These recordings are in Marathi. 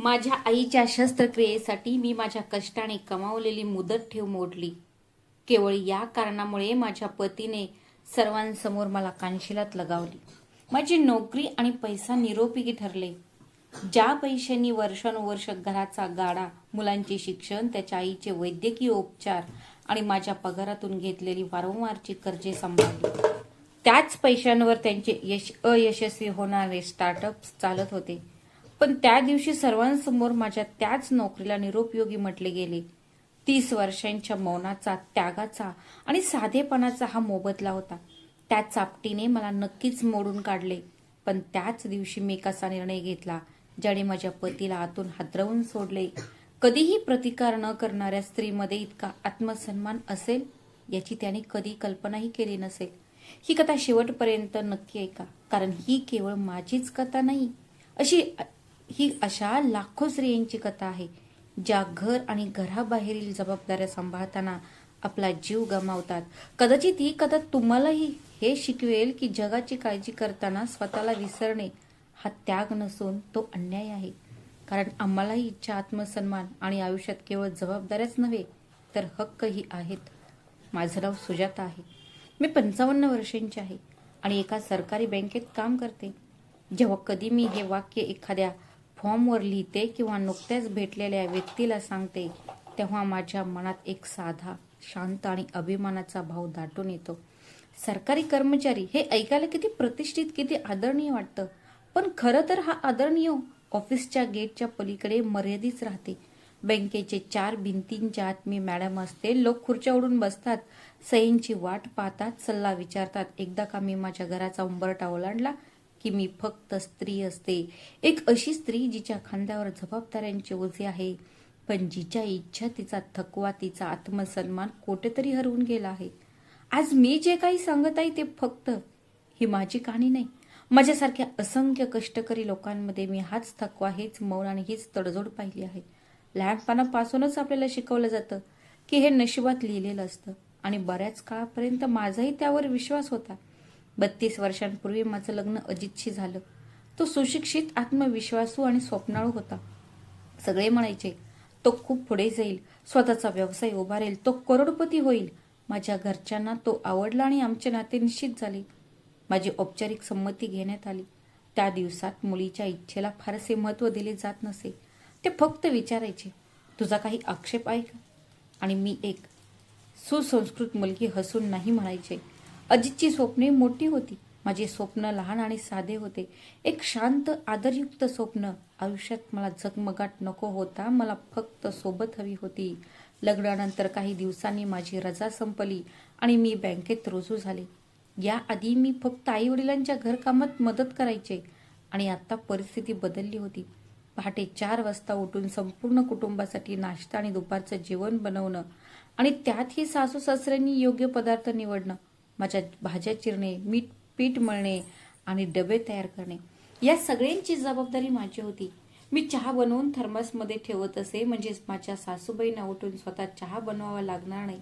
माझ्या आईच्या शस्त्रक्रियेसाठी मी माझ्या कष्टाने कमावलेली मुदत ठेव मोडली. केवळ या कारणामुळे माझ्या पतीने सर्वांसमोर मला कानशिलात लगावली. माझी नोकरी आणि पैसा निरुपयोगी ठरले. ज्या पैशांनी वर्षानुवर्ष घराचा गाडा, मुलांचे शिक्षण, त्याच्या आईचे वैद्यकीय उपचार आणि माझ्या पगारातून घेतलेली वारंवारची कर्जे सांभाळली, त्याच पैशांवर त्यांचे अयशस्वी होणारे स्टार्टअप्स चालत होते. पण त्या दिवशी सर्वांसमोर माझ्या त्याच नोकरीला निरुपयोगी म्हटले गेले. 30 वर्षांच्या मौनाचा, त्यागाचा आणि साधेपणाचा हा मोबदला होता. त्या चापटीने मला नक्कीच मोडून काढले. पण त्याच दिवशी मी कसा निर्णय घेतला ज्याने माझ्या पतीला आतून हादरवून सोडले. कधीही प्रतिकार न करणाऱ्या स्त्रीमध्ये इतका आत्मसन्मान असेल याची त्याने कधी कल्पनाही केली नसेल. ही कथा शेवटपर्यंत नक्की ऐका, कारण ही केवळ माझीच कथा नाही, ही अशा लाखो स्त्रियांची कथा आहे ज्या घर आणि घराबाहेरील जबाबदाऱ्या सांभाळताना आपला जीव गमावतात. कदाचित ही कथा तुम्हालाही हे शिकवेल की जगाची काळजी करताना स्वतःला विसरणे हा त्याग नसून तो अन्याय आहे. कारण आम्हालाही इच्छा, आत्मसन्मान आणि आयुष्यात केवळ जबाबदाऱ्याच नव्हे तर हक्कही आहेत. माझं नाव सुजाता आहे. मी 55 वर्षांची आहे आणि एका सरकारी बँकेत काम करते. जेव्हा कधी मी हे वाक्य एखाद्या फॉर्मवर लिहिते किंवा नुकत्याच भेटलेल्या व्यक्तीला सांगते, तेव्हा माझ्या मनात एक साधा, शांत आणि अभिमानाचा भाव दाटून येतो. सरकारी कर्मचारी हे ऐकायला किती प्रतिष्ठित, किती आदरणीय वाटतं. पण खरं तर हा आदरणीय ऑफिसच्या गेटच्या पलीकडे मर्यादित राहते. बँकेचे 4 भिंतींच्या आत मी मॅडम असते. लोक खुर्च्या उडून बसतात, सहींची वाट पाहतात, सल्ला विचारतात. एकदा का मी माझ्या घराचा उंबरठा ओलांडला की मी फक्त स्त्री असते. एक अशी स्त्री जिच्या खांद्यावर जबाबदाऱ्यांचे ओझे आहे, पण जिच्या इच्छा, तिचा थकवा, तिचा आत्मसन्मान कुठेतरी हरवून गेला आहे. आज मी जे काही सांगत आहे ते फक्त ही माझी कहाणी नाही. माझ्यासारख्या असंख्य कष्टकरी लोकांमध्ये मी हाच थकवा, हेच मौन आणि हीच तडजोड पाहिली आहे. लहानपणापासूनच आपल्याला शिकवलं जातं की हे नशिबात लिहिलेलं असतं आणि बऱ्याच काळापर्यंत माझाही त्यावर विश्वास होता. 32 वर्षांपूर्वी माझं लग्न अजितशी झालं. तो सुशिक्षित, आत्मविश्वासू आणि स्वप्नाळू होता. सगळे म्हणायचे तो खूप पुढे जाईल, स्वतःचा व्यवसाय उभारेल, तो करोडपती होईल. माझ्या घरच्यांना तो आवडला आणि आमचे नाते निश्चित झाले. माझी औपचारिक संमती घेण्यात आली. त्या दिवसात मुलीच्या इच्छेला फारसे महत्त्व दिले जात नसे. ते फक्त विचारायचे, तुझा काही आक्षेप आहे का? आणि मी, एक सुसंस्कृत मुलगी, हसून नाही म्हणायचे. अजितची स्वप्ने मोठी होती. माझे स्वप्न लहान आणि साधे होते. एक शांत, आदरयुक्त स्वप्न. आयुष्यात मला झगमगाट नको होता, मला फक्त सोबत हवी होती. लग्नानंतर काही दिवसांनी माझी रजा संपली आणि मी बँकेत रुजू झाले. याआधी मी फक्त आई वडिलांच्या घरकामात मदत करायचे आणि आता परिस्थिती बदलली होती. पहाटे 4 वाजता उठून संपूर्ण कुटुंबासाठी नाश्ता आणि दुपारचं जेवण बनवणं आणि त्यातही सासू सासऱ्यांनी योग्य पदार्थ निवडणं, माझ्या भाज्या चिरणे, पीठ मळणे आणि डबे तयार करणे, या सगळ्यांची जबाबदारी माझी होती. मी चहा बनवून थर्मासमध्ये ठेवत असे, म्हणजेच माझ्या सासूबाईंना उठून स्वतः चहा बनवावा लागणार नाही.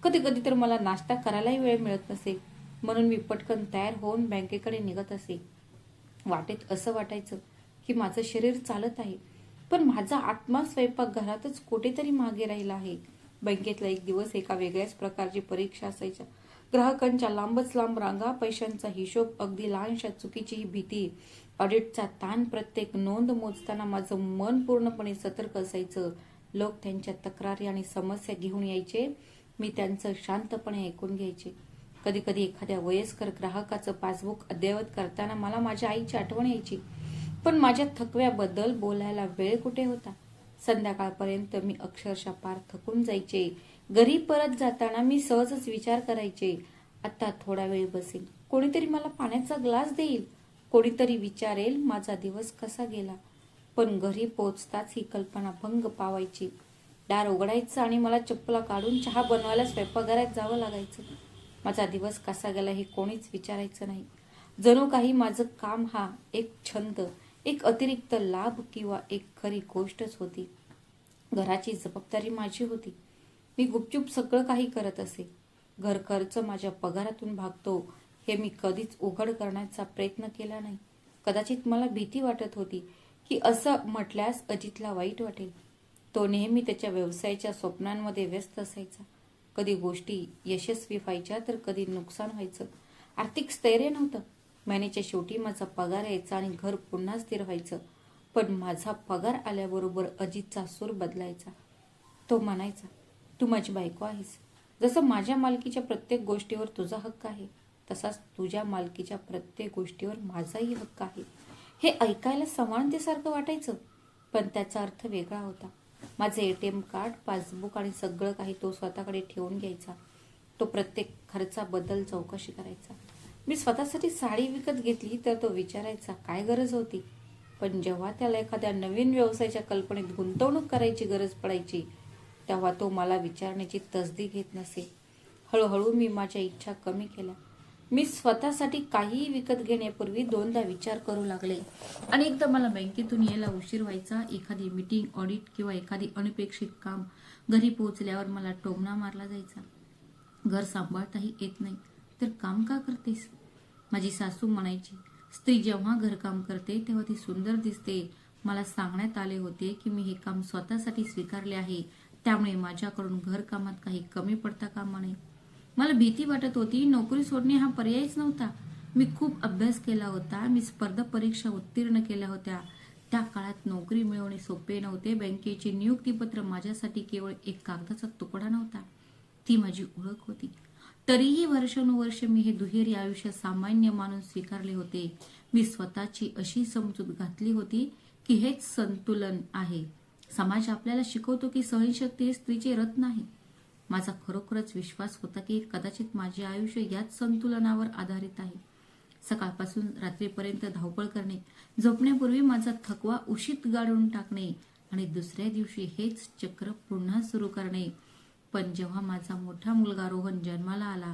कधी कधी तर मला नाश्ता करायलाही वेळ मिळत नसे, म्हणून मी पटकन तयार होऊन बँकेकडे निघत असे. वाटेत असं वाटायचं की माझं शरीर चालत आहे, पण माझा आत्मा स्वयंपाकघरातच कुठेतरी मागे राहिला आहे. बँकेतला एक दिवस एका वेगळ्याच प्रकारची परीक्षा असायच्या. ग्राहकांच्या लांबच लांब रांगा, पैशांचा हिशोब, अगदी लहानशा चुकीचीही भीती, ऑडिटचा ताण. प्रत्येक नोंद मोजताना माझं मन पूर्णपणे सतर्क असायचं. लोक त्यांच्या तक्रारी आणि समस्या घेऊन यायचे, मी त्यांचं शांतपणे ऐकून घ्यायचे. कधी कधी एखाद्या वयस्कर ग्राहकाचं पासबुक अद्ययावत करताना मला माझ्या आईची आठवण यायची, पण माझ्या थकव्याबद्दल बोलायला वेळ कुठे होता. संध्याकाळपर्यंत मी अक्षरशः पार थकून जायचे. घरी परत जाताना मी सहजच विचार करायचे, आता थोडा वेळ बसेल, कोणीतरी मला पाण्याचा ग्लास देईल, कोणीतरी विचारेल माझा दिवस कसा गेला. पण घरी पोहोचताच ही कल्पना भंग पावायची. दार उघडायचं आणि मला चप्पला काढून चहा बनवायला स्वयंपाकघरात जावं लागायचं. माझा दिवस कसा गेला हे कोणीच विचारायचं नाही. जणू काही माझं काम हा एक छंद, एक अतिरिक्त लाभ किंवा एक खरी गोष्टच होती. घराची जबाबदारी माझी होती. मी गुपचूप सगळं काही करत असे. घर खर्च माझ्या पगारातून भागतो हे मी कधीच उघड करण्याचा प्रयत्न केला नाही. कदाचित मला भीती वाटत होती की असं म्हटल्यास अजितला वाईट वाटेल. तो नेहमी त्याच्या व्यवसायाच्या स्वप्नांमध्ये व्यस्त असायचा. कधी गोष्टी यशस्वी व्हायच्या तर कधी नुकसान व्हायचं. आर्थिक स्थैर्य नव्हतं. महिन्याच्या शेवटी माझा पगार यायचा आणि घर पुन्हा स्थिर व्हायचं. पण माझा पगार आल्याबरोबर अजितचा सूर बदलायचा. तो म्हणायचा, तू माझी बायको आहेस. जसं माझ्या मालकीच्या प्रत्येक गोष्टीवर तुझा हक्क आहे, तसाच तुझ्या मालकीच्या प्रत्येक गोष्टीवर माझाही हक्क आहे. हे ऐकायला समानतेसारखं वाटायचं, पण त्याचा अर्थ वेगळा होता. माझे एटीएम कार्ड, पासबुक आणि सगळं काही तो स्वतःकडे ठेवून घ्यायचा. तो प्रत्येक खर्चाबद्दल चौकशी करायचा. मी स्वतःसाठी साडी विकत घेतली तर तो विचारायचा, काय गरज होती. पण जेव्हा त्याला एखाद्या नवीन व्यवसायाच्या कल्पनेत गुंतवणूक करायची गरज पडायची, तेव्हा तो मला विचारण्याची तसदी घेत नसे. हळूहळू मी माझ्या इच्छा कमी केल्या. मी स्वतःसाठी काहीही विकत घेण्यापूर्वी दोनदा विचार करू लागले. अनेकदा मला बँकेतून यायला उशीर व्हायचा. एखादी मीटिंग, ऑडिट किंवा एखादी अनपेक्षित काम घरी पोहोचल्यावर मला टोमणा मारला जायचा. घर सांभाळताही येत नाही तर काम का करतेस? माझी सासू म्हणायची, स्त्री जेव्हा घरकाम करते तेव्हा ती सुंदर दिसते. मला सांगण्यात आले होते की मी हे काम स्वतःसाठी स्वीकारले आहे, त्यामुळे माझ्याकडून घरकामात काही कमी पडता कामा नये. मला भीती वाटत होती. नोकरी सोडणे हा पर्यायच नव्हता. मी खूप अभ्यास केला होता. मी स्पर्धा परीक्षा उत्तीर्ण केल्या होत्या. त्या काळात नोकरी मिळवणे सोपे नव्हते. बँकेचे नियुक्तीपत्र माझ्यासाठी केवळ एक कागदाचा तुकडा नव्हता, ती माझी ओळख होती. तरीही वर्षानुवर्ष मी हे दुहेरी आयुष्य सामान्य मानून स्वीकारले होते. मी स्वतःची अशी समजूत घातली होती की हेच संतुलन आहे. समाज आपल्याला शिकवतो की सहनशक्ती हे स्त्रीचे रत्न आहे. माझा खरोखरच विश्वास होता की कदाचित माझे आयुष्य याच संतुलनावर आधारित आहे. सकाळपासून रात्रीपर्यंत धावपळ करणे, झोपण्यापूर्वी माझा थकवा उशीत गाळून टाकणे आणि दुसऱ्या दिवशी हेच चक्र पुन्हा सुरू करणे. पण जेव्हा माझा मोठा मुलगा रोहन जन्माला आला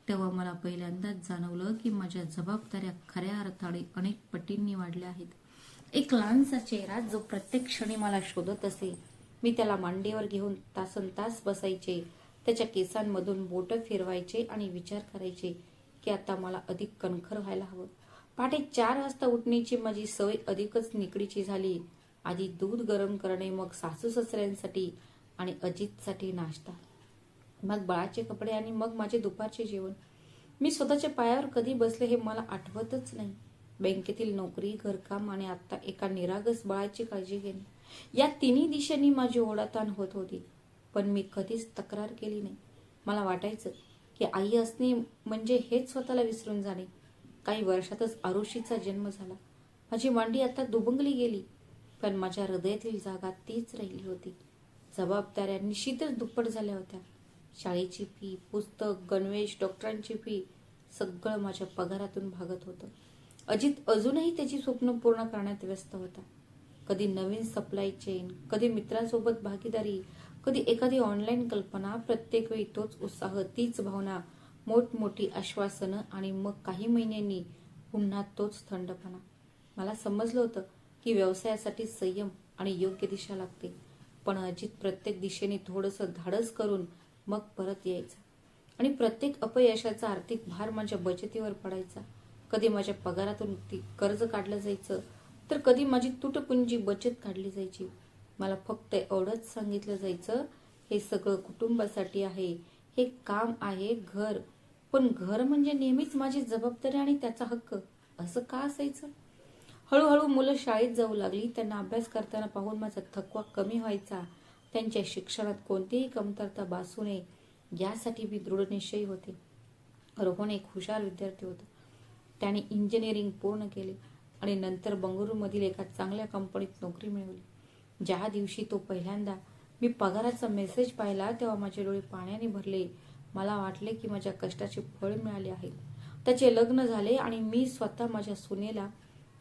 तेव्हा मला पहिल्यांदाच जाणवलं की माझ्या जबाबदाऱ्या खऱ्या अर्थाने अनेक पटींनी वाढल्या आहेत. एक लहानसा चेहरा जो प्रत्येक क्षणी मला शोधत असे. मी त्याला मांडीवर घेऊन तासनतास बसायचे. त्याच्या केसांमधून बोटं फिरवायचे आणि विचार करायचे की आता मला अधिक कणखर व्हायला हवं. पहाटे 4 वाजता उठण्याची माझी सवय अधिकच निकडीची झाली. आधी दूध गरम करणे, मग सासू सासऱ्यांसाठी आणि अजितसाठी नाश्ता, मग बाळाचे कपडे आणि मग माझे दुपारचे जेवण. मी स्वतःच्या पायावर कधी बसले हे मला आठवतच नाही. बँकेतील नोकरी, घरकाम आणि आता एका निरागस बाळाची काळजी घेणे, या तिन्ही दिशांनी माझी ओढाताण होत होती. पण मी कधीच तक्रार केली नाही. मला वाटायचं की आई असणे म्हणजे हेच स्वतःला विसरून जाणे. काही वर्षातच आरुषीचा जन्म झाला. माझी मांडी आता दुबंगली गेली, पण माझ्या हृदयातील जागा तीच राहिली होती. जबाबदाऱ्या निश्चितच दुप्पट झाल्या होत्या. शाळेची फी, पुस्तक, गणवेश, डॉक्टरांची फी, सगळं माझ्या पगारातून भागत होतं. अजित अजूनही त्याची स्वप्न पूर्ण करण्यात व्यस्त होता. कधी नवीन सप्लाय चेन, कधी मित्रांसोबत भागीदारी, कधी एखादी ऑनलाईन कल्पना. प्रत्येक वेळी तोच उत्साह, तीच भावना, मोठमोठी आश्वासनं आणि मग काही महिन्यांनी पुन्हा तोच थंडपणा. मला समजलं होतं की व्यवसायासाठी संयम आणि योग्य दिशा लागते. पण अजित प्रत्येक दिशेने थोडंसं धाडस करून मग परत यायचा आणि प्रत्येक अपयशाचा आर्थिक भार माझ्या बचतीवर पडायचा. कधी माझ्या पगारातून कर्ज काढलं जायचं तर कधी माझी तुटपुंजी बचत काढली जायची. मला फक्त एवढंच सांगितलं जायचं, हे सगळं कुटुंबासाठी आहे, हे काम आहे, घर. पण घर म्हणजे नेहमीच माझी जबाबदारी आणि त्याचा हक्क असं का असायचं? हळूहळू मुलं शाळेत जाऊ लागली. त्यांना अभ्यास करताना पाहून माझा थकवा कमी व्हायचा. त्यांच्या शिक्षणात कोणतीही कमतरता भासू नये यासाठी मी दृढनिश्चयी होते. रोहन एक हुशार विद्यार्थी होता. त्याने इंजिनिअरिंग पूर्ण केले आणि नंतर बंगळुरूमधील एका चांगल्या कंपनीत नोकरी मिळवली. ज्या दिवशी तो पहिल्यांदा मी पगाराचा मेसेज पाहिला तेव्हा माझे डोळे पाण्याने भरले. मला वाटले की माझ्या कष्टाचे फळ मिळाले आहे. त्याचे लग्न झाले आणि मी स्वतः माझ्या सुनेला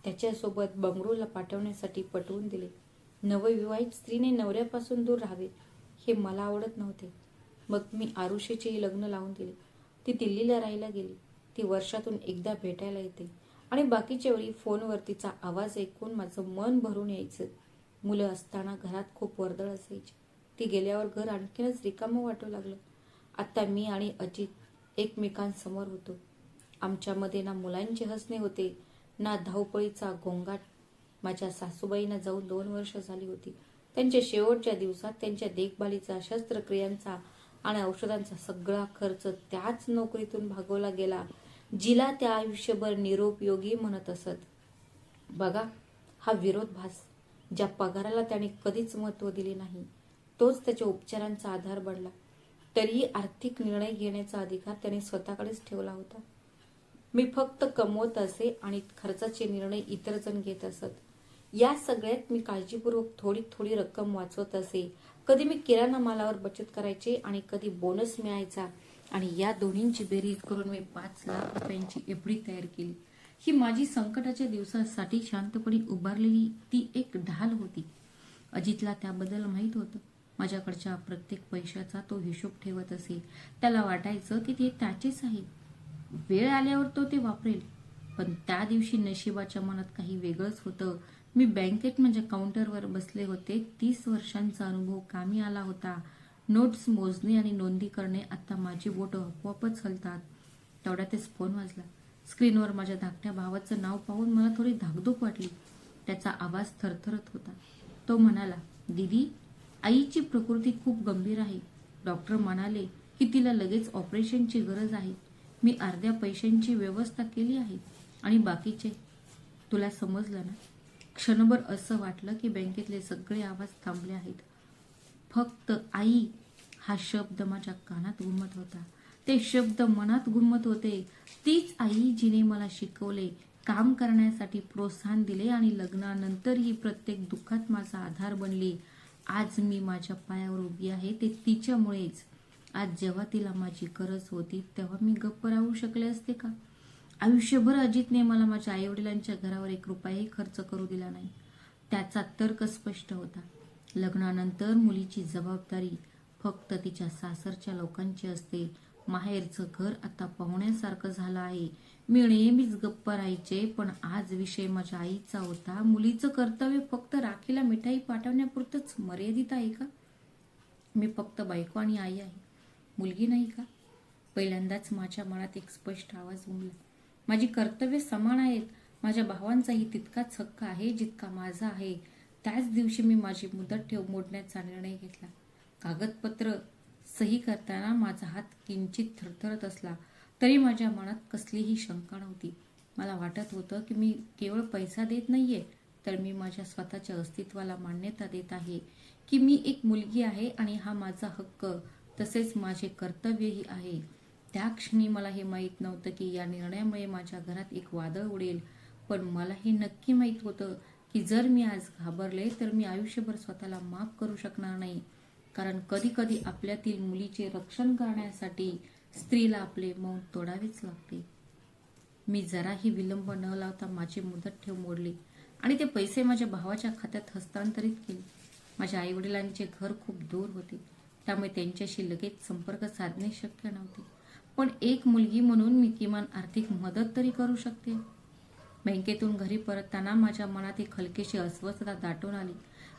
त्याच्यासोबत बंगळुरूला पाठवण्यासाठी पटवून दिले. नवविवाहित स्त्रीने नवऱ्यापासून दूर राहावे हे मला आवडत नव्हते. मग मी आरुषीचेही लग्न लावून दिले. ती दिल्लीला राहायला गेली. ती वर्षातून एकदा भेटायला येते आणि बाकीच्या वेळी फोनवर तिचा आवाज ऐकून माझं मन भरून यायचं. मुलं असताना घरात खूप वर्दळ असायची. ती गेल्यावर घर आणखीनच रिकामं वाटू लागलं. आता मी आणि अजित एकमेकांसमोर होतो. आमच्यामध्ये ना मुलांचे हसणे होते, ना धावपळीचा गोंगाट. माझ्या सासूबाईंना जाऊन 2 वर्ष झाली होती. त्यांच्या शेवटच्या दिवसात त्यांच्या देखभालीचा, शस्त्रक्रियांचा आणि औषधांचा सगळा खर्च त्याच नोकरीतून भागवला गेला, जिला त्या आयुष्यभर निरुपयोगी म्हणत असत. बघा, हा विरोधाभास. ज्या पगाराला त्याने कधीच महत्त्व दिले नाही, तोच त्याच्या उपचारांचा आधार बनला. तरीही आर्थिक निर्णय घेण्याचा अधिकार त्याने स्वतःकडेच ठेवला होता. मी फक्त कमवत असे आणि खर्चाचे निर्णय इतर जण घेत असत. या सगळ्यात मी काळजीपूर्वक थोडी थोडी रक्कम वाचवत असे. कधी मी किराणा मालावर बचत करायचे आणि कधी बोनस मिळायचा, आणि या दोन्हींची बेरीज करून मी 5 लाख रुपयांची एफडी तयार केली. ही माझी संकटाच्या दिवसासाठी शांतपणे उभारलेली ती एक ढाल होती. अजितला त्याबद्दल माहीत होतं. माझ्याकडच्या प्रत्येक पैशाचा तो हिशोब ठेवत असे. त्याला वाटायचं की ते त्याचेच आहे. वेळ आल्यावर तो ते वापरेल. पण त्या दिवशी नशिबाच्या मनात काही वेगळंच होतं. मी बँकेत माझ्या काउंटरवर बसले होते. 30 वर्षांचा अनुभव कामी आला होता. नोट्स मोजणे आणि नोंदी करणे. आता माझी बोटं आपोआपच हलतात. तेवढ्यातच फोन वाजला. स्क्रीनवर माझ्या धाकट्या भावाचं नाव पाहून मला थोडी धाकधूक वाटली. त्याचा आवाज थरथरत होता. तो म्हणाला, दीदी, आईची प्रकृती खूप गंभीर आहे. डॉक्टर म्हणाले की तिला लगेच ऑपरेशनची गरज आहे. मी अर्ध्या पैशांची व्यवस्था केली आहे आणि बाकीचे. तुला समजलं ना? क्षणभर असं वाटलं की बँकेतले सगळे आवाज थांबले आहेत. फक्त आई हा शब्द माझ्या कानात घुमत होता. ते शब्द मनात घुमत होते. तीच आई जिने मला शिकवले, काम करण्यासाठी प्रोत्साहन दिले आणि लग्नानंतरही प्रत्येक दुःखात माझा आधार बनली. आज मी माझ्या पायावर उभी आहे ते तिच्यामुळेच. आज जेव्हा तिला माझी गरज होती तेव्हा मी गप्प राहू शकले असते का? आयुष्यभर अजितने मला माझ्या आईवडिलांच्या घरावर 1 रुपयाही खर्च करू दिला नाही. त्याचा तर्क स्पष्ट होता. लग्नानंतर मुलीची जबाबदारी फक्त तिच्या सासरच्या लोकांची असते. माहेरचं घर आता पाहुण्यासारखं झालं आहे. मी नेहमीच गप्प राहायचे, पण आज विषय माझ्या आईचा होता. मुलीचं कर्तव्य फक्त राखीला मिठाई पाठवण्यापुरतंच मर्यादित आहे का? मी फक्त बायको आणि आई आहे, मुलगी नाही का? पहिल्यांदाच माझ्या मनात एक स्पष्ट आवाज उमला. माझी कर्तव्य समान आहेत. माझ्या भावांचाही तितकाच हक्क आहे जितका माझा आहे. त्याच दिवशी मी माझी मुदत ठेव मोडण्याचा निर्णय घेतला. कागदपत्र सही करताना माझा हात किंचित थरथरत असला तरी माझ्या मनात कसलीही शंका नव्हती. मला वाटत होतं की मी केवळ पैसा देत नाहीये, तर मी माझ्या स्वतःच्या अस्तित्वाला मान्यता देत आहे, की मी एक मुलगी आहे आणि हा माझा हक्क, तसेच माझे कर्तव्यही आहे. त्या क्षणी मला हे माहीत नव्हतं की या निर्णयामुळे माझ्या घरात एक वादळ उडेल, पण मला हे नक्की माहीत होतं की जर मी आज घाबरले तर मी आयुष्यभर स्वतःला माफ करू शकणार नाही. कारण कधी कधी आपल्यातील मुलीचे रक्षण करण्यासाठी स्त्रीला आपले मौन तोडावेच लागते. मी जराही विलंब न लावता माझी मुदत ठेव मोडली आणि ते पैसे माझ्या भावाच्या खात्यात हस्तांतरित केले. माझ्या आईवडिलांचे घर खूप दूर होते, त्यामुळे त्यांच्याशी लगेच संपर्क साधणे शक्य नव्हते. पण एक मुलगी म्हणून मी किमान आर्थिक मदत तरी करू शकते. बँकेतून घरी परतताना माझ्या मनात एक हलकीशी अस्वस्थता दाटून आली.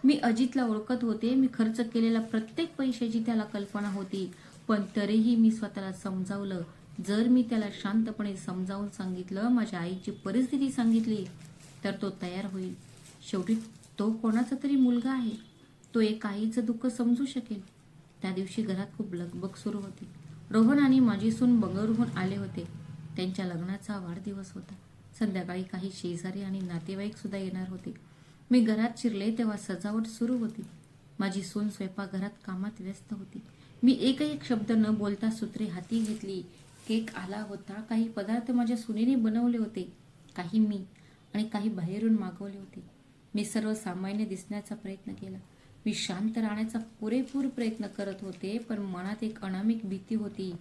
मी अजितला ओळखत होते. मी खर्च केलेल्या प्रत्येक पैशाची त्याला कल्पना होती. पण तरीही मी स्वतःला समजावलं, जर मी त्याला शांतपणे समजावून सांगितलं, माझ्या आईची परिस्थिती सांगितली, तर तो तयार होईल. शेवटी तो कोणाचा तरी मुलगा आहे. तो एक आईचं दुःख समजू शकेल. त्या दिवशी घरात खूप लगबग सुरू होती. रोहन आणि माझी सून बंगळुरूहून आले होते. त्यांच्या लग्नाचा वाढदिवस होता. संध्याकाळी काही शेजारी आणि नातेवाईक सुद्धा येणार होते. मी घरात शिरले तेव्हा सजावट सुरू होती. माझी सून स्वयंपाकघरात कामात व्यस्त होती. मी एकही एक शब्द न बोलता सूत्रे हाती घेतली. केक आला होता. काही पदार्थ माझ्या सुनेने बनवले होते, काही मी आणि काही बाहेरून मागवले होते. मी सर्व सामान्य दिसण्याचा प्रयत्न केला. मी शांत राहण्याचा पुरेपूर प्रयत्न करत होते, पण मनात एक अनामिक भीती होती.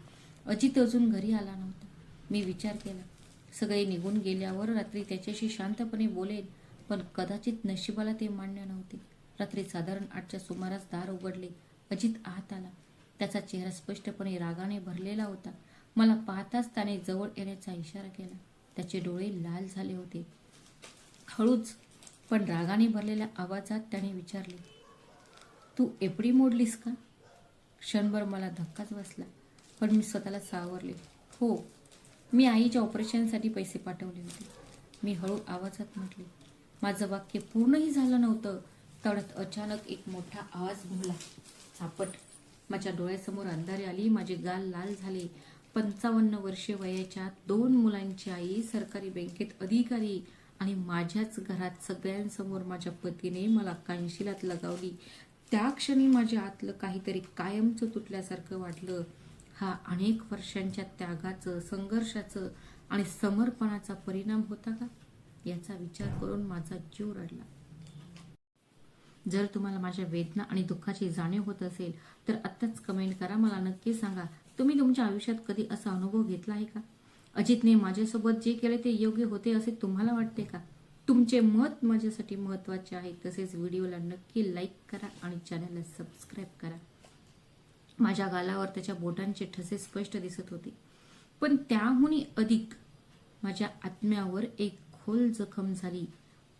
अजित अजून घरी आला नव्हता. मी विचार केला, सगळे निघून गेल्यावर रात्री त्याच्याशी शांतपणे बोलेन, पण कदाचित नशिबाला ते मान्य नव्हते. रात्री साधारण 8च्या सुमारास दार उघडले. अजित आत आला. त्याचा चेहरा स्पष्टपणे रागाने भरलेला होता. मला पाहताच त्याने जवळ येण्याचा इशारा केला. त्याचे डोळे लाल झाले होते. हळूच पण रागाने भरलेल्या आवाजात त्याने विचारले, तू एफडी मोडलीस का? क्षणभर मला धक्काच बसला, पण मी स्वतःला सावरले. हो, मी आईच्या ऑपरेशनसाठी पैसे पाठवले होते, मी हळू आवाजात म्हटले. माझं वाक्य पूर्णही झालं नव्हतं तेवढ्यात अचानक एक मोठा आवाज घुमला. चापट. माझ्या डोळ्यासमोर अंधारे आली. माझे गाल लाल झाले. 55 वर्षे वयाच्या 2 मुलांची आई, सरकारी बँकेत अधिकारी आणि माझ्याच घरात सगळ्यांसमोर माझ्या पतीने मला कानशिलात लगावली. त्या क्षणी माझ्या आतलं काहीतरी कायमचं तुटल्यासारखं वाटलं. हा अनेक वर्षांच्या त्यागाचं, संघर्षाचं आणि समर्पणाचा परिणाम होता का, याचा विचार करून माझा जीव रडला. जर तुम्हाला माझ्या वेदना आणि दुःखाची जाणीव होत असेल तर आत्ताच कमेंट करा. मला नक्की सांगा, तुम्ही तुमच्या आयुष्यात कधी असा अनुभव घेतला आहे का? अजितने माझ्यासोबत जे केले ते योग्य होते असे तुम्हाला वाटते का? तुमचे मत माझ्यासाठी महत्त्वाचे आहे. तसेच व्हिडिओला नक्की लाईक करा आणि चॅनलला सबस्क्राईब करा. माझ्या गालावर त्याच्या बोटांचे ठसे स्पष्ट दिसत होते, पण त्याहूनही अधिक माझ्या आत्म्यावर एक खोल जखम झाली.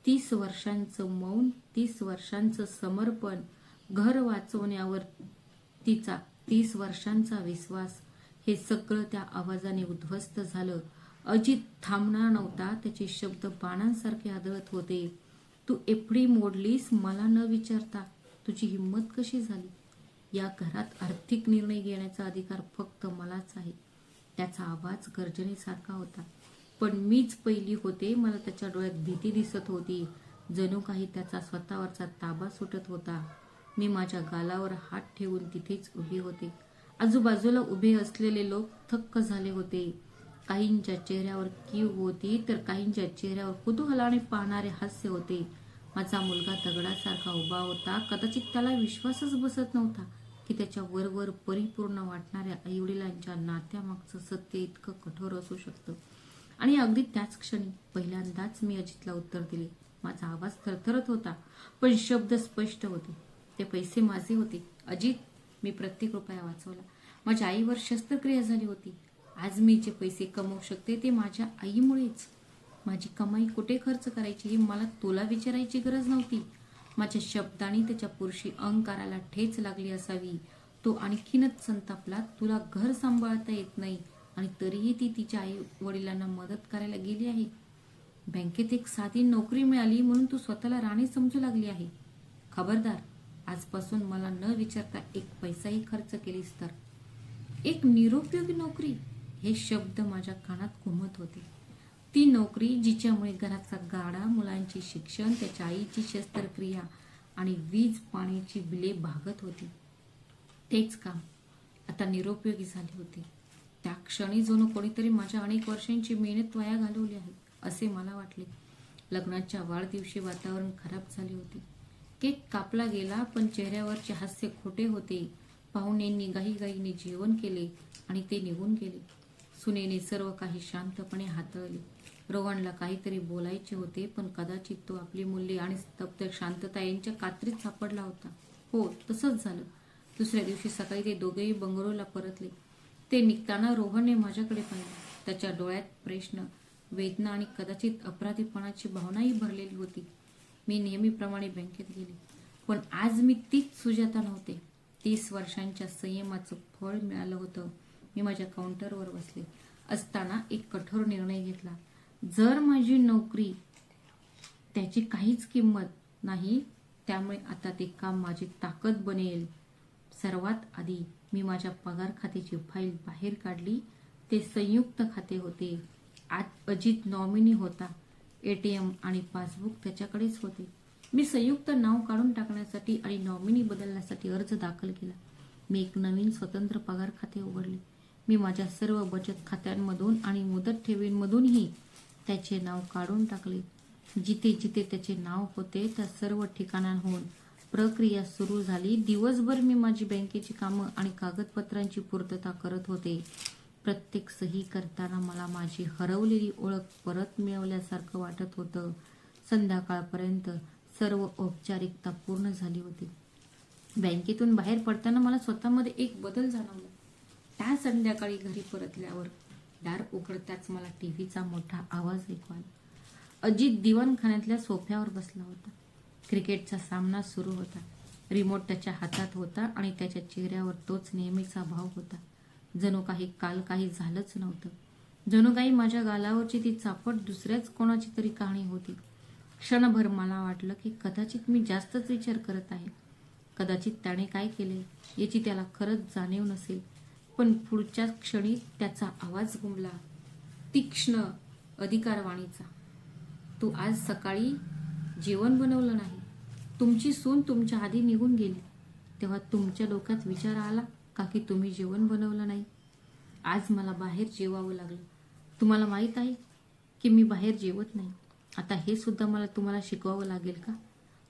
30 वर्षांचं मौन, 30 वर्षांचं समर्पण, घर वाचवण्यावर तिचा 30 वर्षांचा विश्वास, हे सगळं त्या आवाजाने उद्ध्वस्त झालं. अजित थांबणार नव्हता. त्याचे शब्द बाणांसारखे आदळत होते. तू एफडी मोडलीस मला न विचारता. तुझी हिंमत कशी झाली? या घरात आर्थिक निर्णय घेण्याचा अधिकार फक्त मलाच आहे. त्याचा आवाज गर्जनेसारखा होता, पण मीच पहिली होते. मला त्याच्या डोळ्यात भीती दिसत होती. जणू काही त्याचा स्वतःवरचा ताबा सुटत होता. मी माझ्या गालावर हात ठेवून तिथेच उभे होते. आजूबाजूला उभे असलेले लोक थक्क झाले होते. काहींच्या चेहऱ्यावर कीव होती तर काहींच्या चेहऱ्यावर कुतूहलाने पाहणारे हास्य होते. माझा मुलगा दगडासारखा उभा होता. कदाचित त्याला विश्वासच बसत नव्हता की त्याच्या वरवर परिपूर्ण वाटणाऱ्या आईवडिलांच्या नात्यामागचं सत्य इतकं कठोर असू शकतं. आणि अगदी त्याच क्षणी पहिल्यांदाच मी अजितला उत्तर दिले. माझा आवाज थरथरत होता, पण शब्द स्पष्ट होते. ते पैसे माझे होते. अजित, मी प्रत्येक रुपया वाचवला. माझ्या आईवर शस्त्रक्रिया झाली होती. आज मी जे पैसे कमवू शकते ते माझ्या आईमुळेच. माझी कमाई कुठे खर्च करायची ही मला तुला विचारायची गरज नव्हती. माझ्या शब्दांनी त्याच्या पुरुषी अहंकाराला ठेच लागली असावी. तो आणखीनच संतापला. तुला घर सांभाळता येत नाही आणि तरीही ती तिच्या आई वडिलांना मदत करायला गेली आहे. बँकेत एक साधी नोकरी मिळाली म्हणून तू स्वतःला राणी समजू लागली आहे. खबरदार, आजपासून मला न विचारता एक पैसाही खर्च केलीस तर. एक निरुपयोगी नोकरी, हे शब्द माझ्या कानात घुमत होते. ती नोकरी जिच्यामुळे घराचा गाडा, मुलांचे शिक्षण, त्याच्या आईची शस्त्रक्रिया आणि वीज पाण्याची बिले भागत होती. तेच काम आता निरुपयोगी झाले होते. त्या क्षणी जणू कोणीतरी माझ्या अनेक वर्षांची मेहनत वाया घालवली आहे असे मला वाटले. लग्नाच्या वाढदिवशी वातावरण खराब झाले होते. केक कापला गेला, पण चेहऱ्यावरचे हास्य खोटे होते. पाहुण्यांनी घाईघाईने जेवण केले आणि ते निघून गेले. सुनेने सर्व काही शांतपणे हाताळले. रोहनला काहीतरी बोलायचे होते, पण कदाचित तो आपली मूल्ये आणि स्तब्ध शांतता यांच्या कात्रीत सापडला होता. हो, तसंच झालं. दुसऱ्या दिवशी सकाळी ते दोघेही बंगलोरला परतले. ते निघताना रोहनने माझ्याकडे पाहिले. त्याच्या डोळ्यात प्रश्न, वेदना आणि कदाचित अपराधीपणाची भावनाही भरलेली होती. मी नेहमीप्रमाणे बँकेत गेले, पण आज मी तीच सुजाता नव्हते. 30 वर्षांच्या संयमाचं फळ मिळालं होतं. मी माझ्या काउंटरवर बसले असताना एक कठोर निर्णय घेतला. जर माझी नोकरी त्याची काहीच किंमत नाही, त्यामुळे आता ते काम माझी ताकद बनेल. सर्वात आधी मी माझ्या पगार खात्याची फाईल बाहेर काढली. ते संयुक्त खाते होते. आज अजित नॉमिनी होता. ATM आणि पासबुक त्याच्याकडेच होते. मी संयुक्त नाव काढून टाकण्यासाठी आणि नॉमिनी बदलण्यासाठी अर्ज दाखल केला. मी एक नवीन स्वतंत्र पगार खाते उघडले. मी माझ्या सर्व बचत खात्यांमधून आणि मुदत ठेवींमधूनही त्याचे नाव काढून टाकले. जिथे जिथे त्याचे नाव होते त्या सर्व ठिकाणांहून प्रक्रिया सुरू झाली. दिवसभर मी माझी बँकेची कामं आणि कागदपत्रांची पूर्तता करत होते. प्रत्येक सही करताना मला माझी हरवलेली ओळख परत मिळवल्यासारखं वाटत होतं. संध्याकाळपर्यंत सर्व औपचारिकता पूर्ण झाली होती. बँकेतून बाहेर पडताना मला स्वतःमध्ये एक बदल जाणवला. त्या संध्याकाळी घरी परतल्यावर दार उघडताच मला टीव्हीचा मोठा आवाज ऐकू आला. अजित दिवाणखान्यातल्या सोफ्यावर बसला होता. क्रिकेटचा सामना सुरू होता. रिमोट त्याच्या हातात होता आणि त्याच्या चेहऱ्यावर तोच नेहमीचा भाव होता. जणू काही काल काही झालंच नव्हतं. जणू काही माझ्या गालावरची ती चापट दुसऱ्याच कोणाची तरी कहाणी होती. क्षणभर मला वाटलं की कदाचित मी जास्तच विचार करत आहे. कदाचित त्याने काय केले याची त्याला खरंच जाणीव नसेल. पण पुढच्या क्षणी त्याचा आवाज घुमला, तीक्ष्ण अधिकारवाणीचा. तू आज सकाळी जेवण बनवलं नाही. तुमची सून तुमच्या आधी निघून गेली तेव्हा तुमच्या डोक्यात विचार आला का की तुम्ही जेवण बनवलं नाही? आज मला बाहेर जेवावं लागलं. तुम्हाला माहित आहे की मी बाहेर जेवत नाही. आता हे सुद्धा मला तुम्हाला शिकवावं लागेल का?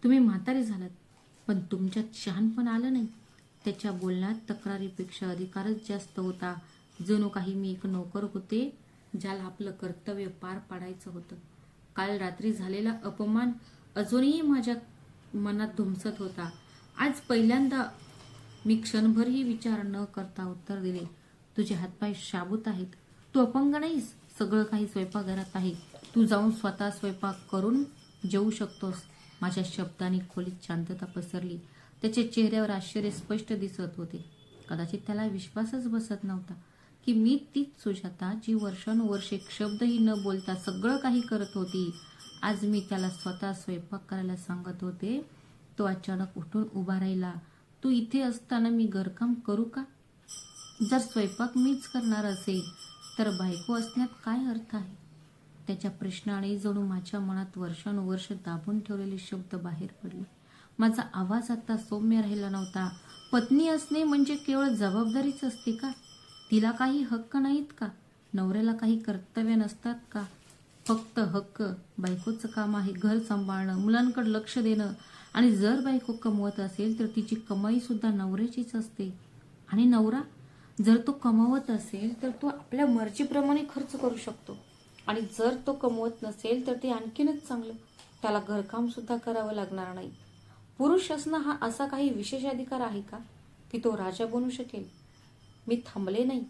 तुम्ही म्हातारे झालात पण तुमच्यात शहाणपण आलं नाही. त्याच्या बोलण्यात तक्रारीपेक्षा अधिकारच जास्त होता. जणू काही मी एक नोकर होते ज्याला आपलं कर्तव्य पार पाडायचं होतं. काल रात्री झालेला अपमान अजूनही माझ्या मनात धुमसत होता. आज पहिल्यांदा मी क्षणभरही विचार न करता उत्तर दिले, तुझे हातपाय शाबूत आहेत. तू अपंग नाहीस. सगळं काही स्वयंपाकघरात आहे. तू जाऊन स्वतः स्वयंपाक करून जेवू शकतोस. माझ्या शब्दांनी खोलीत शांतता पसरली. त्याच्या चेहऱ्यावर आश्चर्य स्पष्ट दिसत होते. कदाचित त्याला विश्वासच बसत नव्हता की मी तीच सुजाता जी वर्षानुवर्षे एक शब्दही न बोलता सगळं काही करत होती. आज मी त्याला स्वतः स्वयंपाक करायला सांगत होते. तो अचानक उठून उभा राहिला. तू इथे असताना मी घरकाम करू का? जर स्वयंपाक मीच करणार असेल तर बायको असण्यात काय अर्थ आहे? त्याच्या प्रश्नाने जणू माझ्या मनात वर्षानुवर्ष दाबून ठेवलेले शब्द बाहेर पडले. माझा आवाज आता सौम्य राहिला नव्हता. पत्नी असणे म्हणजे केवळ जबाबदारीच असते का? तिला काही हक्क नाहीत का? नवऱ्याला काही कर्तव्य नसतात का? फक्त हक्क बायकोचं काम आहे घर सांभाळणं, मुलांकडे लक्ष देणं. आणि जर बायको कमवत असेल तर तिची कमाई सुद्धा नवऱ्याचीच असते. आणि नवरा जर तो कमवत असेल तर तो आपल्या मर्जीप्रमाणे खर्च करू शकतो. आणि जर तो कमवत नसेल तर ते आणखीनच चांगलं, त्याला घरकाम सुद्धा करावं लागणार नाही. पुरुष असणं हा असा काही विशेष अधिकार आहे का की तो राजा बनू शकेल? मी थांबले नाही.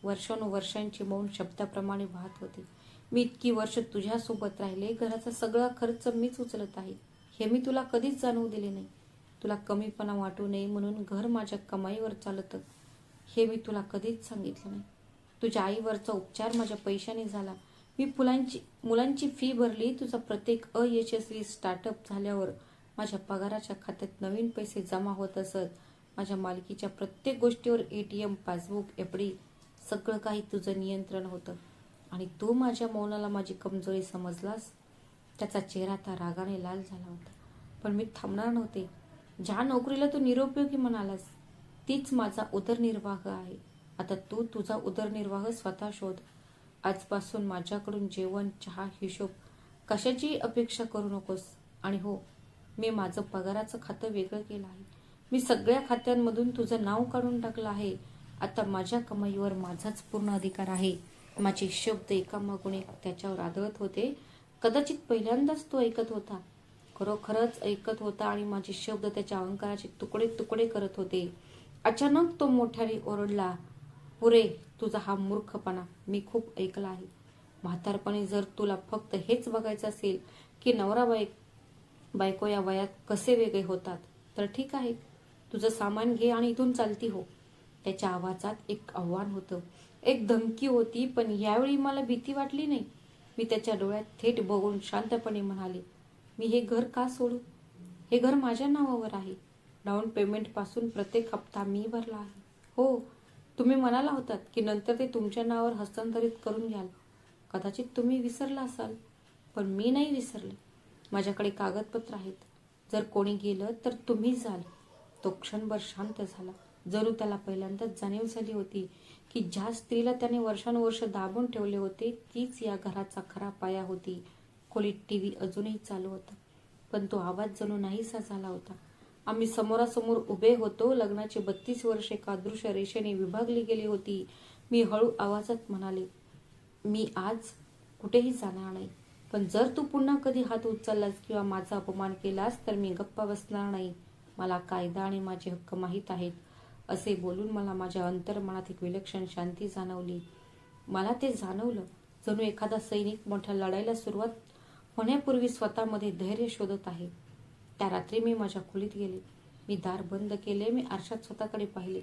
वर्षानुवर्षांची मौन शब्दाप्रमाणे वाहत होते. मी इतकी वर्ष तुझ्यासोबत राहिले. घराचा सगळा खर्च मीच उचलत आहे. हे मी तुला कधीच जाणवू दिले नाही. तुला कमीपणा वाटू नये म्हणून घर माझ्या कमाईवर चालतं हे मी तुला कधीच सांगितलं नाही. तुझ्या आईवरचा उपचार माझ्या पैशाने झाला. मी मुलांची फी भरली. तुझा प्रत्येक अयशस्वी स्टार्टअप झाल्यावर माझ्या पगाराच्या खात्यात नवीन पैसे जमा होत असत. माझ्या मालकीच्या प्रत्येक गोष्टीवर ATM, पासबुक, FD सगळं काही तुझं नियंत्रण होतं. आणि तू माझ्या मौनाला माझी कमजोरी समजलास. त्याचा चेहरा आता रागाने लाल झाला होता. पण मी थांबणार नव्हते. ज्या नोकरीला तू निरुपयोगी म्हणालास तीच माझा उदरनिर्वाह आहे. आता तू तुझा उदरनिर्वाह स्वतः शोध. आजपासून माझ्याकडून जेवण, चहा, हिशोब कशाची अपेक्षा करू नकोस. आणि हो, मी माझं पगाराचं खातं वेगळं केलं आहे. मी सगळ्या खात्यांमधून तुझं नाव काढून टाकलं आहे. आता माझ्या कमाईवर माझाच पूर्ण अधिकार आहे. माझे शब्द एकामागून एक त्याच्यावर आदळत होते. कदाचित पहिल्यांदाच तो ऐकत होता. खरोखरच ऐकत होता आणि माझे शब्द त्याच्या अहंकाराचे तुकडे तुकडे करत होते. अचानक तो मोठ्याने ओरडला, पुरे, तुझा हा मूर्खपणा मी खूप ऐकला आहे. म्हातारपणी जर तुला फक्त हेच बघायचं असेल की नवरा बायको या वयात कसे वेगळे होतात तर ठीक आहे. तुझं सामान घे आणि इथून चालती हो. त्याच्या आवाजात एक आव्हान होतं, एक धमकी होती. पण यावेळी मला भीती वाटली नाही. मी त्याच्या डोळ्यात थेट बघून शांतपणे म्हणाले, मी हे घर का सोडू? हे घर माझ्या नावावर आहे. डाऊन पेमेंट पासून प्रत्येक हप्ता मी भरला आहे. हो, तुम्ही म्हणाला होतात की नंतर ते तुमच्या नावावर हस्तांतरित करून घ्याल. कदाचित तुम्ही विसरला असाल पण मी नाही विसरले. माझ्याकडे कागदपत्र आहेत. जर कोणी गेलं तर तुम्ही जाल. तो क्षणभर शांत झाला. जणू त्याला पहिल्यांदाच जाणीव झाली होती की ज्या स्त्रीला त्याने वर्षानुवर्ष दाबून ठेवले होते तीच या घराचा खरा पाया होती. खोलीत TV अजूनही चालू होता पण तो आवाज जणू नाहीसा झाला होता. आम्ही समोरासमोर उभे होतो. लग्नाची 32 वर्षे एका अदृश्य रेषेने विभागली गेली होती. मी हळू आवाजात म्हणाले, मी आज कुठेही जाणार नाही. पण जर तू पुन्हा कधी हात उचललास किंवा माझा अपमान केलास तर मी गप्पा बसणार नाही. मला कायदा आणि माझे हक्क माहीत आहेत. असे बोलून मला माझ्या अंतर्मनात एक विलक्षण शांती जाणवली. मला ते जाणवलं जणू एखादा सैनिक मोठ्या लढाईला सुरुवात होण्यापूर्वी स्वतःमध्ये धैर्य शोधत आहे. त्या रात्री मी माझ्या खोलीत गेले. मी दार बंद केले. मी आरशात स्वतःकडे पाहिले.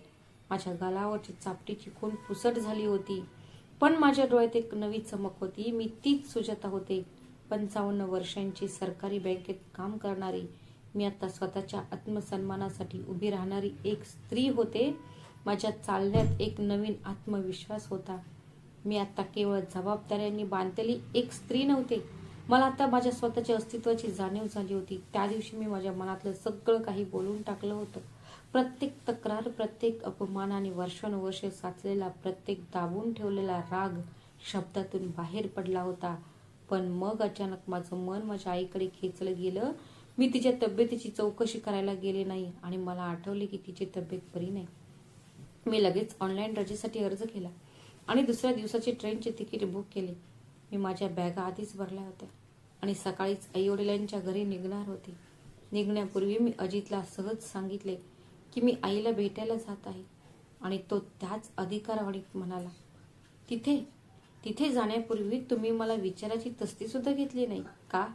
माझ्या गालावरची चापटीची खूण पुसट झाली होती पण माझ्या डोळ्यात एक नवी चमक होती. मी तीच सुजाता होते 55 वर्षांची सरकारी बँकेत काम करणारी, मी आता स्वतःच्या आत्मसन्मानासाठी उभी राहणारी एक स्त्री होते. माझ्या चालण्यात एक नवीन आत्मविश्वास होता. मी आता केवळ जबाबदाऱ्यांनी बांधलेली एक स्त्री नव्हते. मला आता माझ्या स्वतःच्या अस्तित्वाची जाणीव झाली होती. त्या दिवशी मी माझ्या मनातलं सगळं काही बोलून टाकलं होतं. प्रत्येक तक्रार, प्रत्येक अपमान आणि वर्षानुवर्षे साचलेला प्रत्येक दाबून ठेवलेला राग शब्दातून बाहेर पडला होता. पण मग अचानक माझं मन माझ्या आईकडे खेचलं गेलं. मी तिच्या तब्येतीची चौकशी करायला गेले नाही आणि मला आठवले की तिची तब्येत बरी नाही. मी लगेच ऑनलाईन रजेसाठी अर्ज केला आणि दुसऱ्या दिवसाचे ट्रेनचे तिकीट बुक केले. मी माझ्या बॅगा आधीच भरल्या होत्या आणि सकाळीच आईवडिलांच्या घरी निघणार होते. निघण्यापूर्वी मी अजितला सहज सांगितले की मी आईला भेटायला जात आहे आणि तो त्याच अधिकारवाणीत म्हणाला, तिथे जाण्यापूर्वी तुम्ही मला विचाराची तस्ती सुद्धा घेतली नाही का?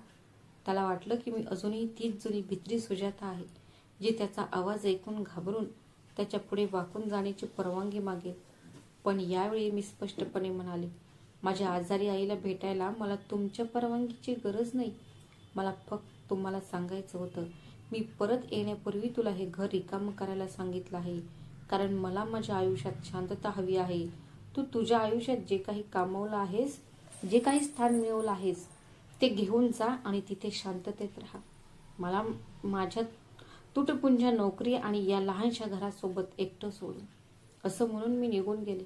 त्याला वाटलं की मी अजूनही तीच जुनी भित्री सुजाता आहे, जी त्याचा आवाज ऐकून घाबरून त्याच्या पुढे वाकून जाण्याची परवानगी मागेल. पण यावेळी मी स्पष्टपणे म्हणाले, माझ्या आजारी आईला भेटायला मला तुमच्या परवानगीची गरज नाही. मला फक्त तुम्हाला सांगायचं होतं, मी परत येण्यापूर्वी तुला हे घर रिकामं करायला सांगितलं आहे, कारण मला माझ्या आयुष्यात शांतता हवी आहे. तू तुझ्या आयुष्यात जे काही कामवलं आहेस, जे काही स्थान मिळवलं आहेस, ते घेऊन जा आणि तिथे शांततेत राहा. मला माझ्या तुटपुंजा नोकरी आणि या लहानशा घरासोबत एकटं सोडून, असं म्हणून मी निघून गेले.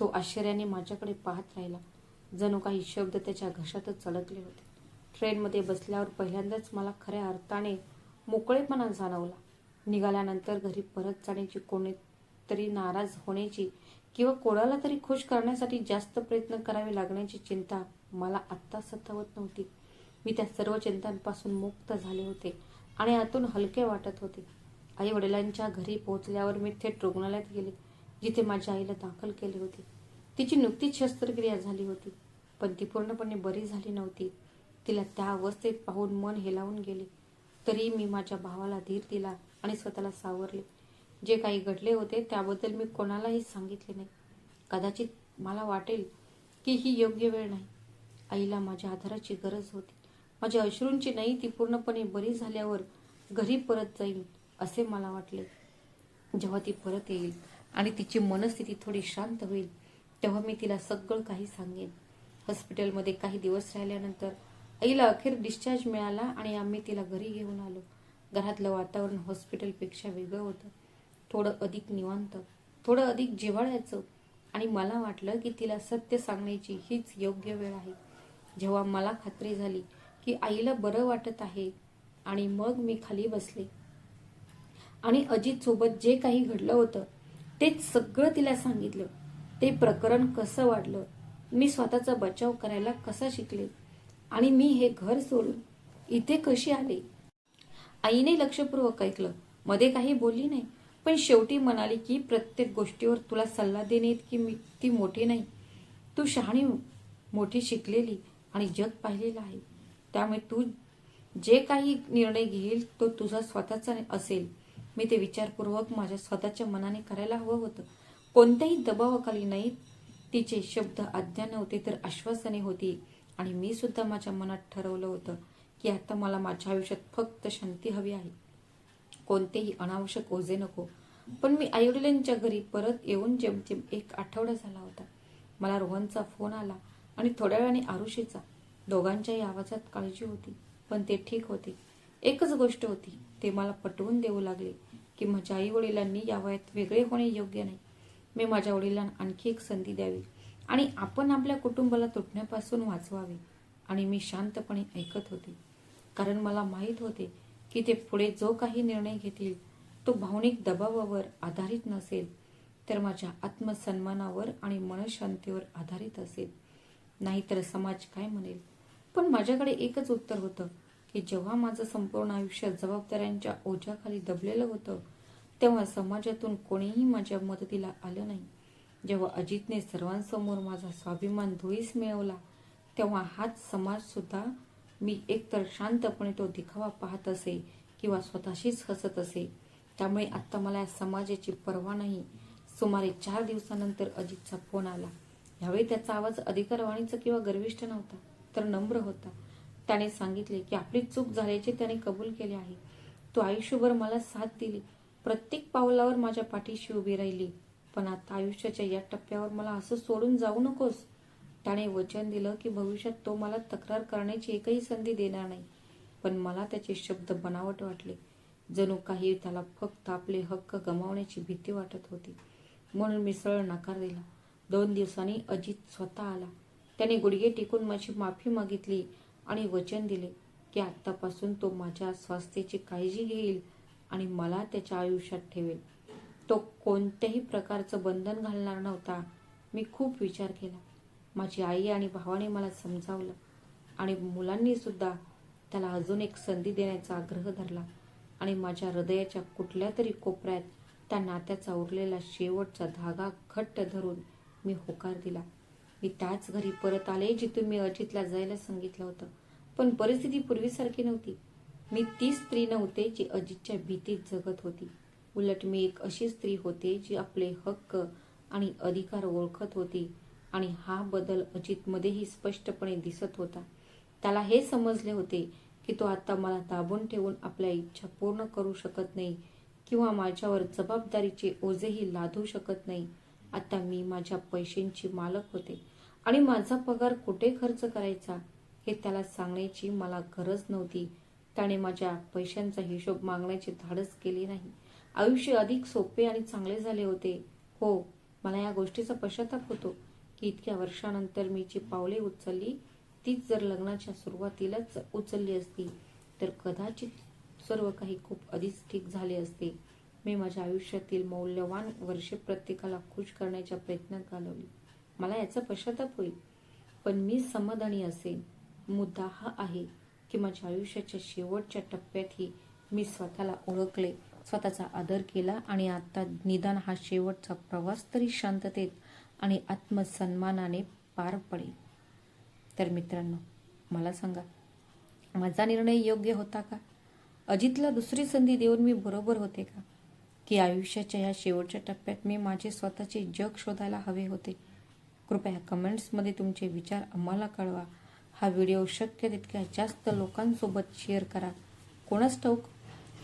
तो आश्चर्याने माझ्याकडे पाहत राहिला. जणू काही शब्द त्याच्या घशातच अडकले होते. ट्रेनमध्ये बसल्यावर पहिल्यांदाच मला खऱ्या अर्थाने मोकळेपणा जाणवला. निघाल्यानंतर घरी परत जाण्याची, कोणीतरी नाराज होण्याची किंवा कोणाला तरी खुश करण्यासाठी जास्त प्रयत्न करावे लागण्याची चिंता मला आत्ता सतावत नव्हती. मी त्या सर्व चिंतांपासून मुक्त झाले होते आणि आतून हलके वाटत होते. आई वडिलांच्या घरी पोहोचल्यावर मी थेट रुग्णालयात गेले, जिथे माझ्या आईला दाखल केले होते. तिची नुकतीच शस्त्रक्रिया झाली होती, पण ती पूर्णपणे बरी झाली नव्हती. तिला त्या अवस्थेत पाहून मन हेलावून गेले. तरी मी माझ्या भावाला धीर दिला आणि स्वतःला सावरले. जे काही घडले होते त्याबद्दल मी कोणालाही सांगितले नाही. कदाचित मला वाटेल की ही योग्य वेळ नाही. आईला माझ्या आधाराची गरज होती. माझ्या अश्रूंची नाही, ती पूर्णपणे बरी झाल्यावर घरी परत जाईल असे मला वाटले. जेव्हा ती परत येईल आणि तिची मनस्थिती थोडी शांत होईल, तेव्हा मी तिला सगळं काही सांगेन. हॉस्पिटलमध्ये काही दिवस राहिल्यानंतर आईला अखेर डिस्चार्ज मिळाला आणि आम्ही तिला घरी घेऊन आलो. घरातलं वातावरण हॉस्पिटलपेक्षा वेगळं होतं. थोडं अधिक निवांत, थोडं अधिक जिव्हाळ्याचं, आणि मला वाटलं की तिला सत्य सांगण्याची हीच योग्य वेळ आहे. जेव्हा मला खात्री झाली की आईला बरं वाटत आहे आणि मग मी खाली बसले आणि अजित सोबत जे काही घडलं होतं तेच सगळं तिला सांगितलं. ते प्रकरण कसं वाढलं, मी स्वतःचा बचाव करायला कसा शिकले आणि मी हे घर सोडून इथे कशी आले. आईने लक्षपूर्वक ऐकलं, मध्ये काही बोलली नाही, पण शेवटी म्हणाली की प्रत्येक गोष्टीवर तुला सल्ला देणे इतकी ती मोठी नाही. तू शहाणी, मोठी, शिकलेली आणि जग पाहिलेलं आहे. त्यामुळे तू जे काही निर्णय घेईल तो तुझा स्वतःचा असेल. मी ते विचारपूर्वक माझ्या स्वतःच्या मनाने करायला हवं होतं. कोणत्याही दबावाखाली नाही. तिचे शब्द आज्ञा नव्हते तर आश्वासने होती आणि मी सुद्धा माझ्या मनात ठरवलं होतं की आता मला माझ्या आयुष्यात फक्त शांती हवी आहे. कोणतेही अनावश्यक ओझे नको. पण मी आईवडिलांच्या घरी परत येऊन जेमतेम 1 आठवडा झाला होता. मला रोहनचा फोन आला आणि थोड्या वेळाने आरुषीचा. दोघांच्याही आवाजात काळजी होती, पण ते ठीक होते. एकच गोष्ट होती, ते मला पटवून देऊ लागले की माझ्या आई वडिलांनी या वयात वेगळे होणे योग्य नाही. मी माझ्या वडिलांना आणखी एक संधी द्यावी आणि आपण आपल्या कुटुंबाला तुटण्यापासून वाचवावे. आणि मी शांतपणे ऐकत होते, कारण मला माहीत होते की ते पुढे जो काही निर्णय घेतील तो भावनिक दबावावर आधारित नसेल, तर माझ्या आत्मसन्मानावर आणि मनशांतीवर आधारित असेल. नाहीतर समाज काय म्हणेल. पण माझ्याकडे एकच उत्तर होतं की जेव्हा माझं संपूर्ण आयुष्य जबाबदाऱ्यांच्या ओझ्याखाली दबलेलं होतं, तेव्हा समाजातून कोणीही माझ्या मदतीला आलं नाही. जेव्हा अजितने सर्वांसमोर माझा स्वाभिमान धुळीस मिळवला, तेव्हा हाच समाज सुद्धा, मी एकतर शांतपणे तो दिखावा पाहत असे किंवा स्वतःशीच हसत असे. त्यामुळे आता मला या समाजाची पर्वा नाही. सुमारे 4 दिवसानंतर अजितचा फोन आला. यावेळी त्याचा आवाज अधिकारवाणीचा किंवा गर्विष्ठ नव्हता, तर नम्र होता. त्याने सांगितले की आपली चूक झाल्याचे त्याने कबूल केले आहे. तू आयुष्यभर मला साथ दिली, प्रत्येक पावलावर माझ्या पाठीशी उभी राहिली, पण आता आयुष्याच्या या टप्प्यावर मला असं सोडून जाऊ नकोस. त्याने वचन दिलं की भविष्यात तो मला तक्रार करण्याची एकही संधी देणार नाही. पण मला त्याचे शब्द बनावट वाटले. जणू काही त्याला फक्त आपले हक्क गमावण्याची भीती वाटत होती. म्हणून मी सरळ नकार दिला. 2 दिवसांनी अजित स्वतः आला. त्याने गुडघे टेकून माझी माफी मागितली आणि वचन दिले की आत्तापासून तो माझ्या स्वास्थ्याची काळजी घेईल आणि मला त्याच्या आयुष्यात ठेवेल. तो कोणत्याही प्रकारचं बंधन घालणार नव्हता. मी खूप विचार केला. माझी आई आणि भावाने मला समजावलं आणि मुलांनी सुद्धा त्याला अजून एक संधी देण्याचा आग्रह धरला आणि माझ्या हृदयाच्या कुठल्या तरी कोपऱ्यात त्या नात्याचा उरलेला शेवटचा धागा घट्ट धरून मी होकार दिला. मी त्याच घरी परत आले जिथून मी अजितला जायला सांगितलं होतं. पण परिस्थिती पूर्वीसारखी नव्हती. मी ती स्त्री नव्हते जी अजितच्या भीतीत जगत होती. उलट मी एक अशी स्त्री होते जी आपले हक्क आणि अधिकार ओळखत होती. आणि हा बदल अजितमध्येही स्पष्टपणे दिसत होता. त्याला हे समजले होते की तो आता मला दाबून ठेवून आपल्या इच्छा पूर्ण करू शकत नाही किंवा माझ्यावर जबाबदारीचे ओझेही लादू शकत नाही. आता मी माझ्या पैशांची मालक होते आणि माझा पगार कुठे खर्च करायचा हे त्याला सांगण्याची मला गरज नव्हती. त्याने माझ्या पैशांचा हिशोब मागण्याचे धाडस केले नाही. आयुष्य अधिक सोपे आणि चांगले झाले होते. हो, मला या गोष्टीचा पश्चाताप होतो की इतक्या वर्षानंतर मी जी पावले उचलली तीच जर लग्नाच्या सुरुवातीलाच उचलली असती तर कदाचित सर्व काही खूप आधीच ठीक झाले असते. मी माझ्या आयुष्यातील मौल्यवान वर्षे प्रत्येकाला खुश करण्याच्या प्रयत्नात घालवली. मला याचा पश्चाताप होईल, पण मी समाधानी असेन. मुद्दा हा आहे की माझ्या आयुष्याच्या शेवटच्या टप्प्यातही मी स्वतःला ओळखले, स्वतःचा आदर केला आणि आता निदान हा शेवटचा प्रवास तरी शांततेत आणि आत्मसन्मानाने पार पडेल. तर मित्रांनो, मला सांगा, माझा निर्णय योग्य होता का? अजितला दुसरी संधी देऊन मी बरोबर होते का? की आयुष्याच्या या शेवटच्या टप्प्यात मी माझे स्वतःचे जग शोधायला हवे होते? कृपया कमेंट्समध्ये तुमचे विचार आम्हाला कळवा. हा व्हिडिओ शक्य तितक्या जास्त लोकांसोबत शेअर करा. कोणास ठाऊक,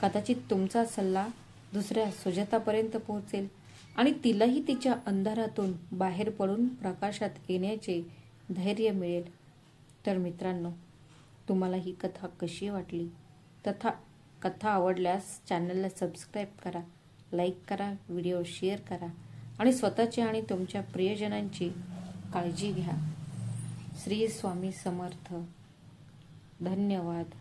कदाचित तुमचा सल्ला दुसऱ्या सुजातापर्यंत पोहोचेल आणि तिलाही तिच्या अंधारातून बाहेर पडून प्रकाशात येण्याचे धैर्य मिळेल. तर मित्रांनो, तुम्हाला ही कथा कशी वाटली? कथा आवडल्यास चॅनलला सबस्क्राईब करा, लाईक करा, व्हिडिओ शेअर करा आणि स्वतःची आणि तुमच्या प्रियजनांची काळजी घ्या. श्री स्वामी समर्थ. धन्यवाद.